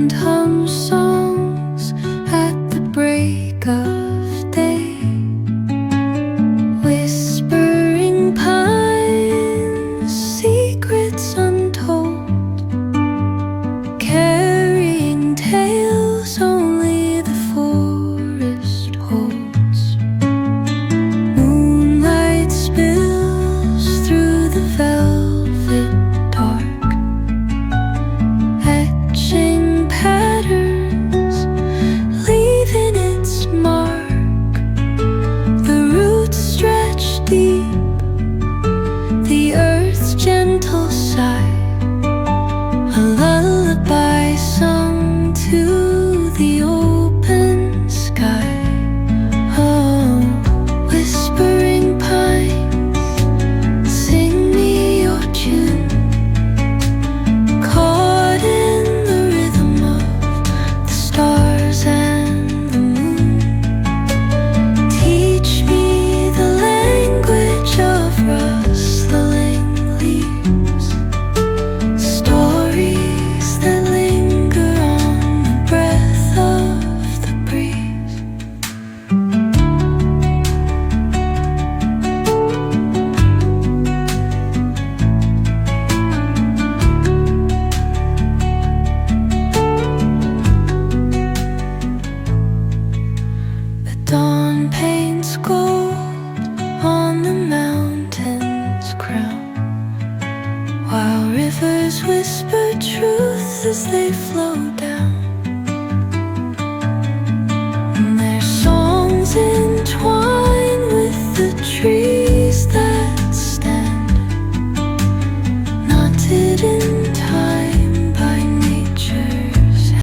wind hums songs at the break of day. Whispering pines, secrets untold, carrying tales only the forest holds. Moonlight spills through the velvet dark, etching patterns, leaving its mark. The roots stretch deep, the earth's gentle sigh, a lullaby sung to the open sky. Oh, whispering pines, sing me your tune, caught in the rhythm of the stars and the moon. Teach me the language of rustling leaves, stories that linger on the breath of the breeze. The dawn paints gold on the mountain's crown, while rivers whisper truth as they flow down.